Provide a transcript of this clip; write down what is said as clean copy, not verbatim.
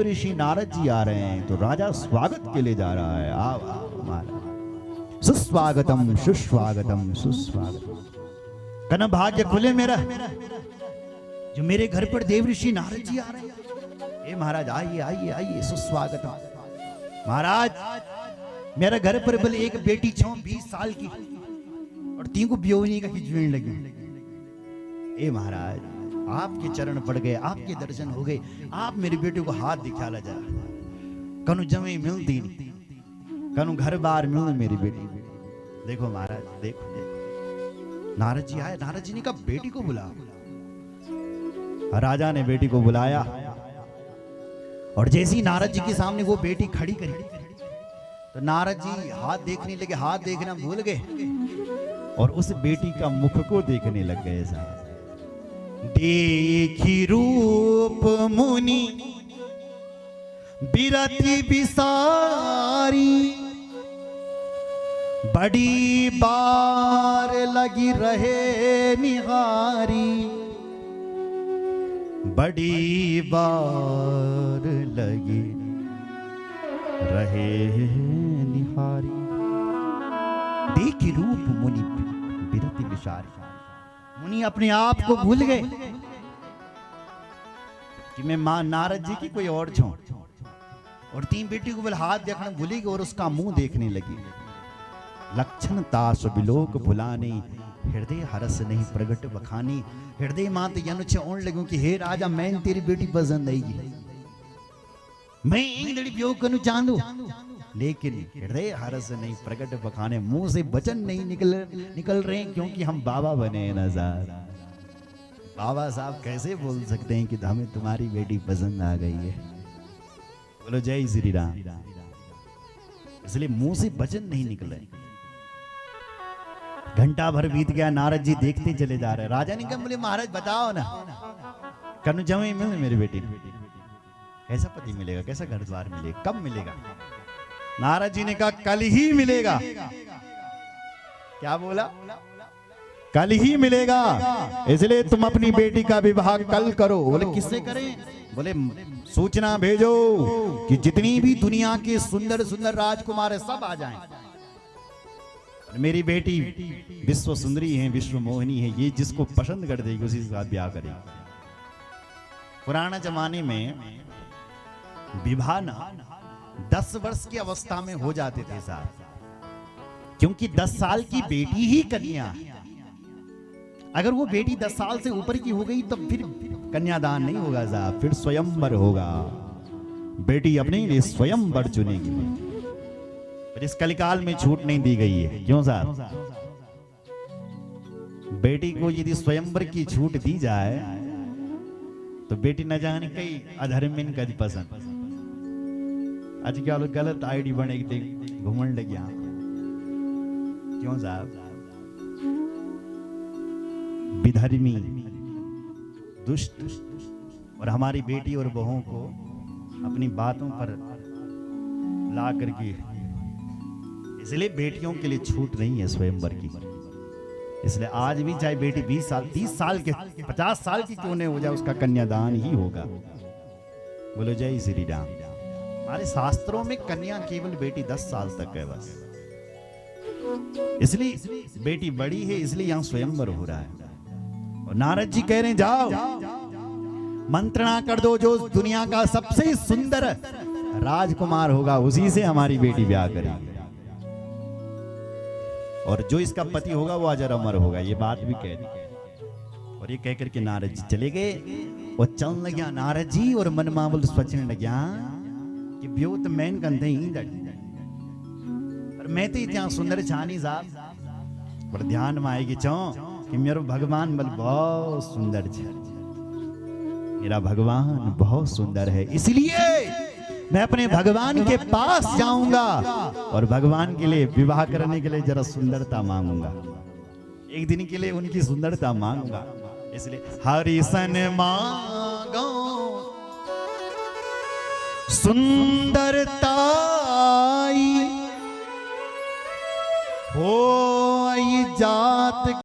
ऋषि नारद जी आ रहे हैं, तो राजा स्वागत के लिए जा रहा है। आओ आओ महाराज, सुस्वागतम सुस्वागतम सुस्वागतम। कन भाग्य खुले मेरा, जो मेरे घर पर देव ऋषि नारद जी आ रहे हैं। ए महाराज आइए आइए आइए, सुस्वागतम। महाराज मेरा घर पर बल एक बेटी छो 20 साल की और 3 को ब्योनी का खिचवेण लगी। ए महाराज आपके चरण पड़ गए, आपके दर्शन हो गए, आप मेरी बेटी को हाथ दिखाला जरा। कनु जमे मिलती नहीं, कनु घर बार मिल मेरी बेटी। देखो महाराज देखो देखो, नारद जी आए। नारद जी ने कहा बेटी को बुला। राजा ने बेटी को बुलाया और जैसे ही नारद जी के सामने वो बेटी खड़ी करी तो नारद जी हाथ देखने लगे, हाथ देखना भूल गए और उस बेटी का मुख को देखने लग गए। साहब देखी रूप मुनि बिरति बिसारी, बड़ी बार लगी रहे निहारी, बड़ी बार लगी रहे निहारी। देखी रूप मुनि बिरति बिसारी, मुनि अपने आप को भूल गए कि मैं मां नारद जी की कोई और छूं, और 3 बेटी को बोले हाथ देखना भूली गई और उसका मुंह देखने लगी। लक्षण तास बिलोक भुलानी, हृदय हरस नहीं प्रगट बखानी। हृदय मात यनुच ओण लगूं कि हे राजा मैं तेरी बेटी पसंद आएगी, मैं एक लड़ी ब्योग कनु चांदू, लेकिन हृदय हरस नहीं प्रगट बखाने। मुंह से वचन नहीं निकल रहे क्योंकि हम बाबा बने हैं ना साहब। बाबा साहब कैसे बोल सकते हैं कि हमें तुम्हारी बेटी पसंद आ गई है। बोलो जय श्री राम। इसलिए मुंह से वचन नहीं निकल रहे। घंटा भर बीत गया, नारद जी देखते चले जा रहे। राजा ने कहा बोले महाराज बताओ ना, कनु जमे मिल मेरी बेटी, कैसा पति मिलेगा, कैसा घर द्वार मिलेगा, कब मिलेगा। नारद जी ने कहा कल ही मिलेगा। क्या बोला? कल ही मिलेगा, इसलिए तुम अपनी बेटी का विवाह कल करो। बोले किससे करें? बोले सूचना भेजो कि जितनी भी दुनिया के सुंदर सुंदर राजकुमार है सब आ जाएं। मेरी बेटी विश्व सुंदरी है, विश्व मोहिनी है, ये जिसको पसंद कर देगी उसी के साथ ब्याह करेगी। पुराने जमाने में विवाह ना 10 वर्ष की अवस्था में हो जाते थे साहब, क्योंकि 10 साल की बेटी ही कन्या। अगर वो बेटी 10 साल से ऊपर की हो गई तो फिर कन्यादान नहीं होगा साहब, फिर स्वयंवर होगा। बेटी अपने लिए स्वयंवर चुनेगी। फिर इस कलिकाल में छूट नहीं दी गई है। क्यों साहब? बेटी को यदि स्वयंवर की छूट दी जाए तो बेटी न जाने कई अधर्मिन का पसंद। आज क्या लोग गलत आईडी बने घूमने लग गया। क्यों साहब? विधर्मी दुष्ट और हमारी बेटी और बहुओं को अपनी बातों पर ला करके, इसलिए बेटियों के लिए छूट नहीं है स्वयंवर की। इसलिए आज भी चाहे बेटी 20 साल 30 साल के 50 साल की क्यों नहीं हो जाए, उसका कन्यादान ही होगा। बोलो जय श्री राम। हमारे शास्त्रों में कन्या केवल बेटी 10 साल तक है बस। इसलिए बेटी बड़ी है, इसलिए यहां स्वयंवर हो रहा है। और नारद जी कह रहे हैं जाओ मंत्रणा कर दो, जो दुनिया का सबसे सुंदर राजकुमार होगा उसी से हमारी बेटी ब्याह करेगी, और जो इसका पति होगा वो अजर अमर होगा। ये बात भी कह दी। और ये कहकर के नारद जी चले गए। और चल लग्या नारद जी और मन मामूल सोचने लग्या कि ब्यो तो मैन कंधे ही और मैं तो इतना सुंदर छानी साहब। पर ध्यान में आएगी चौ कि मेरा भगवान बल बहुत सुंदर है, मेरा भगवान बहुत सुंदर है, इसलिए मैं अपने भगवान के पास जाऊंगा और भगवान के लिए विवाह करने के लिए जरा सुंदरता मांगूंगा। एक दिन के लिए उनकी सुंदरता मांगूंगा। इसलिए हरिसन मांगो सुंदरता हो जात